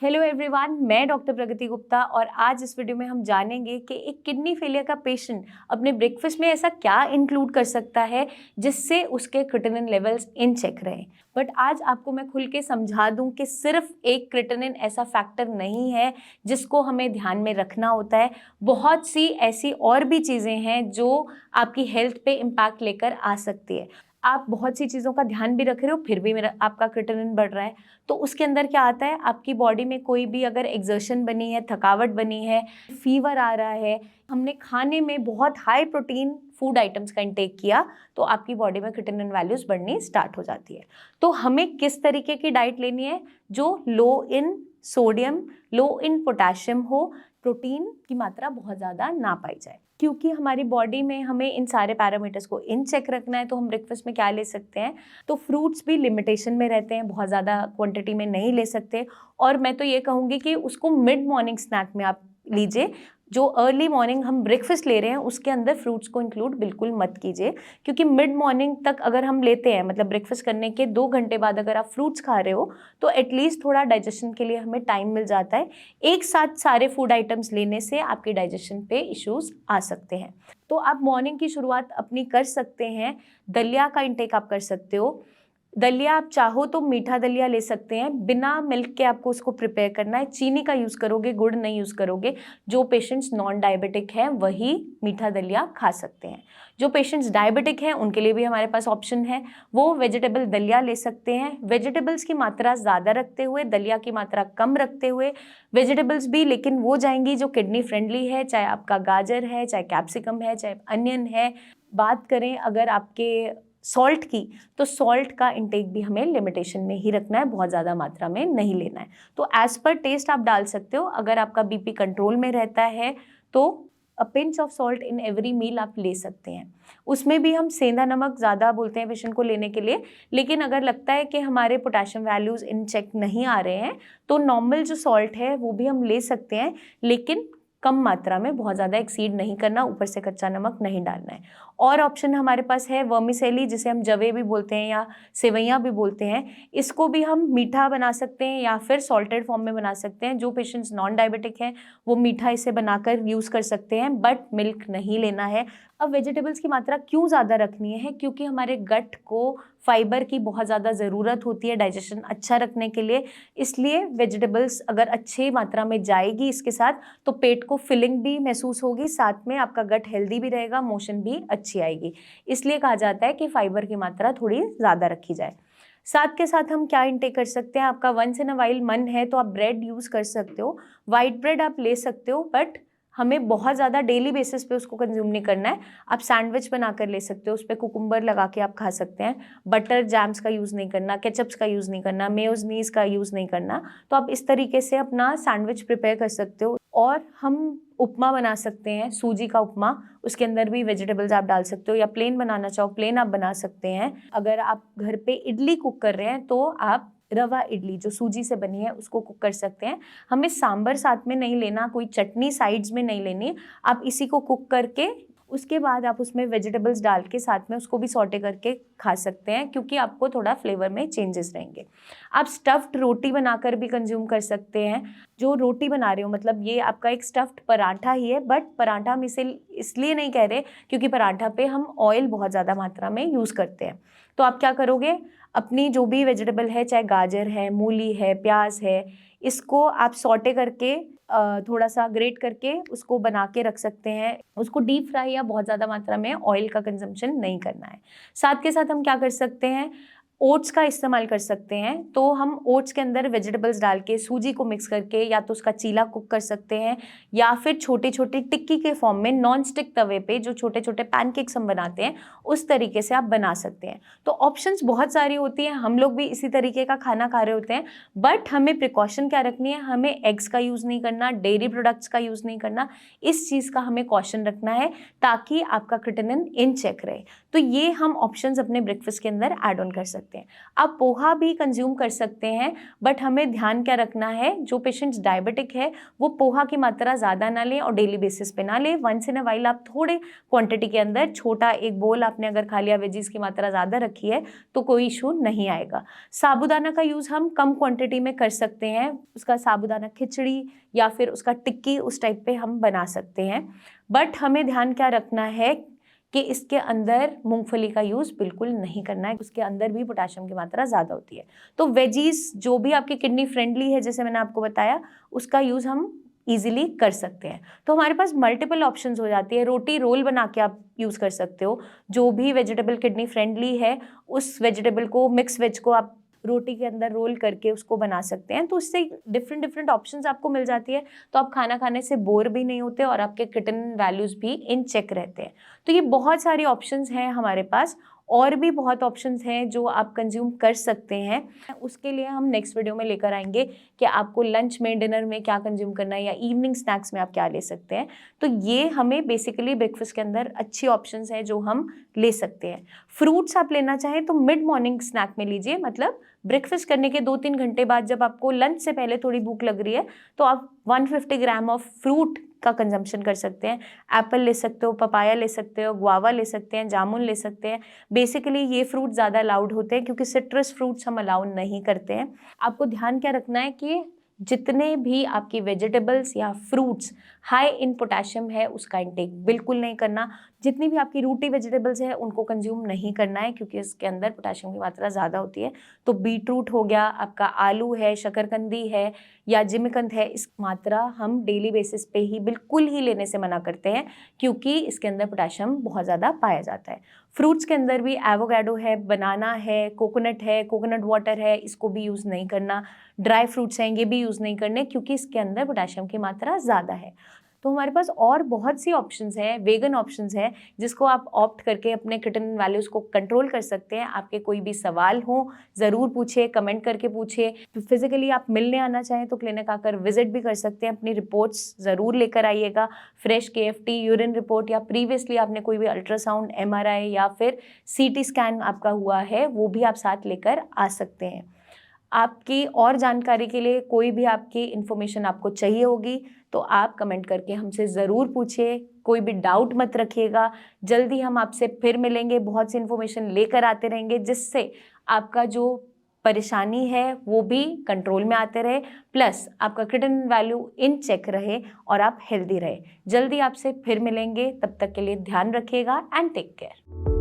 Hello everyone, मैं doctor प्रगति गुप्ता और आज इस वीडियो में हम जानेंगे कि एक किडनी फेलियर का पेशेंट अपने ब्रेकफास्ट में ऐसा क्या इंक्लूड कर सकता है जिससे उसके क्रिएटिनिन लेवल्स इन चेक रहें। बट आज आपको मैं खुल के समझा दूं कि सिर्फ एक क्रिएटिनिन ऐसा फैक्टर नहीं है जिसको हमें ध्यान में रखना होता है। बहुत सी ऐसी और भी चीज़ें हैं जो आपकी हेल्थ पे इम्पैक्ट लेकर आ सकती है। आप बहुत सी चीज़ों का ध्यान भी रख रहे हो फिर भी मेरा आपका क्रिएटिनिन बढ़ रहा है, तो उसके अंदर क्या आता है, आपकी बॉडी में कोई भी अगर एक्सर्शन बनी है, थकावट बनी है, फीवर आ रहा है, हमने खाने में बहुत हाई प्रोटीन फूड आइटम्स का इंटेक किया तो आपकी बॉडी में क्रिएटिनिन वैल्यूज बढ़नी स्टार्ट हो जाती है। तो हमें किस तरीके की डाइट लेनी है जो low in sodium, low in potassium हो, प्रोटीन की मात्रा बहुत ज़्यादा ना पाई जाए। क्योंकि हमारी बॉडी में हमें इन सारे पैरामीटर्स को इन चेक रखना है, तो हम ब्रेकफास्ट में क्या ले सकते हैं, तो फ्रूट्स भी लिमिटेशन में रहते हैं, बहुत ज़्यादा क्वांटिटी में नहीं ले सकते। और मैं तो ये कहूँगी कि उसको मिड मॉर्निंग स्नैक में आप लीजिए। जो अर्ली मॉर्निंग हम ब्रेकफास्ट ले रहे हैं उसके अंदर फ्रूट्स को इंक्लूड बिल्कुल मत कीजिए, क्योंकि मिड मॉर्निंग तक अगर हम लेते हैं, मतलब ब्रेकफास्ट करने के 2 घंटे बाद अगर आप फ्रूट्स खा रहे हो तो एटलीस्ट थोड़ा डाइजेशन के लिए हमें टाइम मिल जाता है। एक साथ सारे फूड आइटम्स लेने से आपके डाइजेशन पे इश्यूज आ सकते हैं। तो आप मॉर्निंग की शुरुआत अपनी कर सकते हैं, दलिया का इंटेक आप कर सकते हो। दलिया आप चाहो तो मीठा दलिया ले सकते हैं, बिना मिल्क के आपको उसको प्रिपेयर करना है। चीनी का यूज़ करोगे, गुड़ नहीं यूज़ करोगे। जो पेशेंट्स नॉन डायबिटिक हैं वही मीठा दलिया खा सकते हैं। जो पेशेंट्स डायबिटिक हैं उनके लिए भी हमारे पास ऑप्शन है, वो वेजिटेबल दलिया ले सकते हैं। वेजिटेबल्स की मात्रा ज़्यादा रखते हुए, दलिया की मात्रा कम रखते हुए। वेजिटेबल्स भी लेकिन वो जाएंगी जो किडनी फ्रेंडली है, चाहे आपका गाजर है, चाहे कैप्सिकम है, चाहे अनियन है। बात करें अगर आपके सॉल्ट की, तो सॉल्ट का इंटेक भी हमें लिमिटेशन में ही रखना है, बहुत ज़्यादा मात्रा में नहीं लेना है। तो एज़ पर टेस्ट आप डाल सकते हो। अगर आपका बीपी कंट्रोल में रहता है तो a pinch of salt in every meal आप ले सकते हैं। उसमें भी हम सेंधा नमक ज़्यादा बोलते हैं पेशेंट को लेने के लिए, लेकिन अगर लगता है कि हमारे पोटेशियम वैल्यूज़ इन चेक नहीं आ रहे हैं तो नॉर्मल जो सॉल्ट है वो भी हम ले सकते हैं, लेकिन कम मात्रा में, बहुत ज़्यादा एक्सीड नहीं करना, ऊपर से कच्चा नमक नहीं डालना है। और ऑप्शन हमारे पास है वर्मिसेली, जिसे हम जवे भी बोलते हैं या सेवैयाँ भी बोलते हैं। इसको भी हम मीठा बना सकते हैं या फिर सॉल्टेड फॉर्म में बना सकते हैं। जो पेशेंट्स नॉन डायबिटिक हैं वो मीठा इसे बनाकर यूज़ कर सकते हैं, बट मिल्क नहीं लेना है। अब वेजिटेबल्स की मात्रा क्यों ज़्यादा रखनी है, क्योंकि हमारे गट को फाइबर की बहुत ज़्यादा ज़रूरत होती है डाइजेशन अच्छा रखने के लिए। इसलिए वेजिटेबल्स अगर अच्छी मात्रा में जाएगी इसके साथ तो पेट को फिलिंग भी महसूस होगी, साथ में आपका गट हेल्दी भी रहेगा, मोशन भी अच्छी आएगी। इसलिए कहा जाता है कि फाइबर की मात्रा थोड़ी ज़्यादा रखी जाए। साथ के साथ हम क्या इंटेक कर सकते हैं, आपका वंस इन अ वाइल मन है तो आप ब्रेड यूज़ कर सकते हो, वाइट ब्रेड आप ले सकते हो, बट हमें बहुत ज़्यादा डेली बेसिस पे उसको कंज्यूम नहीं करना है। आप सैंडविच बना कर ले सकते हो, उस पर कुकुम्बर लगा के आप खा सकते हैं। बटर जैम्स का यूज़ नहीं करना, केचप्स का यूज़ नहीं करना, मेयोनीज का यूज़ नहीं करना। तो आप इस तरीके से अपना सैंडविच प्रिपेयर कर सकते हो। और हम उपमा बना सकते हैं, सूजी का उपमा, उसके अंदर भी वेजिटेबल्स आप डाल सकते हो, या प्लेन बनाना चाहो प्लेन आप बना सकते हैं। अगर आप घर पे इडली कुक कर रहे हैं तो आप रवा इडली जो सूजी से बनी है उसको कुक कर सकते हैं। हमें सांभर साथ में नहीं लेना, कोई चटनी साइड्स में नहीं लेनी। आप इसी को कुक करके उसके बाद आप उसमें वेजिटेबल्स डाल के साथ में उसको भी सॉटे करके खा सकते हैं, क्योंकि आपको थोड़ा फ्लेवर में चेंजेस रहेंगे। आप स्टफ्ड रोटी बनाकर भी कंज्यूम कर सकते हैं। जो रोटी बना रहे हो, मतलब ये आपका एक स्टफ्ड पराठा ही है, बट पराठा हम इसे इसलिए नहीं कह रहे क्योंकि पराठा पे हम ऑयल बहुत ज़्यादा मात्रा में यूज़ करते हैं। तो आप क्या करोगे, अपनी जो भी वेजिटेबल है, चाहे गाजर है, मूली है, प्याज है, इसको आप सॉटे करके थोड़ा सा ग्रेट करके उसको बना के रख सकते हैं। उसको डीप फ्राई या बहुत ज़्यादा मात्रा में ऑयल का कंजम्पशन नहीं करना है। साथ के साथ हम क्या कर सकते हैं, ओट्स का इस्तेमाल कर सकते हैं। तो हम ओट्स के अंदर वेजिटेबल्स डाल के सूजी को मिक्स करके या तो उसका चीला कुक कर सकते हैं, या फिर छोटी छोटी टिक्की के फॉर्म में नॉन स्टिक तवे पे जो छोटे छोटे पैनकेक्स हम बनाते हैं उस तरीके से आप बना सकते हैं। तो ऑप्शंस बहुत सारी होती हैं, हम लोग भी इसी तरीके का खाना खा रहे होते हैं, बट हमें प्रिकॉशन क्या रखनी है, हमें एग्स का यूज़ नहीं करना, डेयरी प्रोडक्ट्स का यूज़ नहीं करना। इस चीज़ का हमें कॉशन रखना है ताकि आपका क्रिएटिनिन इन चेक रहे। तो ये हम ऑप्शंस अपने ब्रेकफास्ट के अंदर ऐड ऑन कर सकते हैं। सकते हैं। आप पोहा भी कंज्यूम कर सकते हैं, बट हमें ध्यान क्या रखना है, जो पेशेंट्स डायबिटिक है वो पोहा की मात्रा ज़्यादा ना लें और डेली बेसिस पे ना लें। वंस इन अ वाइल आप थोड़े क्वांटिटी के अंदर, छोटा एक बोल आपने अगर खा लिया, वेजीज की मात्रा ज़्यादा रखी है तो कोई इशू नहीं आएगा। साबूदाना का यूज़ हम कम क्वांटिटी में कर सकते हैं, उसका साबूदाना खिचड़ी या फिर उसका टिक्की उस टाइप पे हम बना सकते हैं। बट हमें ध्यान क्या रखना है कि इसके अंदर मूंगफली का यूज़ बिल्कुल नहीं करना है, उसके अंदर भी पोटेशियम की मात्रा ज़्यादा होती है। तो वेजीज जो भी आपकी किडनी फ्रेंडली है, जैसे मैंने आपको बताया, उसका यूज़ हम ईजिली कर सकते हैं। तो हमारे पास मल्टीपल ऑप्शंस हो जाती है। रोटी रोल बना के आप यूज़ कर सकते हो, जो भी वेजिटेबल किडनी फ्रेंडली है उस वेजिटेबल को, मिक्स वेज को आप रोटी के अंदर रोल करके उसको बना सकते हैं। तो उससे डिफरेंट डिफरेंट ऑप्शंस आपको मिल जाती है, तो आप खाना खाने से बोर भी नहीं होते और आपके क्रिएटिनिन वैल्यूज भी इन चेक रहते हैं। तो ये बहुत सारी ऑप्शंस हैं हमारे पास, और भी बहुत ऑप्शंस हैं जो आप कंज्यूम कर सकते हैं। उसके लिए हम नेक्स्ट वीडियो में लेकर आएंगे कि आपको लंच में, डिनर में क्या कंज्यूम करना है या इवनिंग स्नैक्स में आप क्या ले सकते हैं। तो ये हमें बेसिकली ब्रेकफास्ट के अंदर अच्छी ऑप्शंस हैं जो हम ले सकते हैं। फ्रूट्स आप लेना चाहें तो मिड मॉर्निंग स्नैक में लीजिए, मतलब ब्रेकफास्ट करने के 2-3 घंटे बाद जब आपको लंच से पहले थोड़ी भूख लग रही है तो आप 150 ग्राम ऑफ फ्रूट का कंजम्पशन कर सकते हैं। एप्पल ले सकते हो, पपाया ले सकते हो, गुआवा ले सकते हैं, जामुन ले सकते हैं। बेसिकली ये फ्रूट ज़्यादा अलाउड होते हैं क्योंकि सिट्रस फ्रूट्स हम अलाउ नहीं करते हैं। आपको ध्यान क्या रखना है कि जितने भी आपकी वेजिटेबल्स या फ्रूट्स हाई इन पोटेशियम है उसका इंटेक बिल्कुल नहीं करना। जितनी भी आपकी रूटी वेजिटेबल्स है उनको कंज्यूम नहीं करना है क्योंकि इसके अंदर पोटेशियम की मात्रा ज़्यादा होती है। तो बीट रूट हो गया, आपका आलू है, शकरकंदी है या जिमीकंद है, इस मात्रा हम डेली बेसिस पे ही बिल्कुल ही लेने से मना करते हैं क्योंकि इसके अंदर पोटेशियम बहुत ज़्यादा पाया जाता है। फ्रूट्स के अंदर भी एवोकाडो है, बनाना है, कोकोनट वाटर है, इसको भी यूज़ नहीं करना। ड्राई फ्रूट्स हैं, ये भी यूज़ नहीं करने क्योंकि इसके अंदर पोटेशियम की मात्रा ज़्यादा है। तो हमारे पास और बहुत सी ऑप्शंस हैं, वेगन ऑप्शंस हैं, जिसको आप ऑप्ट करके अपने क्रिएटिनिन वैल्यूज़ को कंट्रोल कर सकते हैं। आपके कोई भी सवाल हो ज़रूर पूछिए, कमेंट करके पूछिए। फिजिकली आप मिलने आना चाहें तो क्लिनिक आकर विजिट भी कर सकते हैं। अपनी रिपोर्ट्स ज़रूर लेकर आइएगा, फ्रेश KFT, यूरिन रिपोर्ट या प्रीवियसली आपने कोई भी अल्ट्रासाउंड, MRI या फिर CT स्कैन आपका हुआ है वो भी आप साथ लेकर आ सकते हैं। आपकी और जानकारी के लिए कोई भी आपकी इन्फॉर्मेशन आपको चाहिए होगी तो आप कमेंट करके हमसे ज़रूर पूछिए, कोई भी डाउट मत रखिएगा। जल्दी हम आपसे फिर मिलेंगे, बहुत सी इन्फॉर्मेशन लेकर आते रहेंगे जिससे आपका जो परेशानी है वो भी कंट्रोल में आते रहे, प्लस आपका क्रिएटिनिन वैल्यू इन चेक रहे और आप हेल्दी रहे। जल्दी आपसे फिर मिलेंगे, तब तक के लिए ध्यान रखिएगा एंड टेक केयर।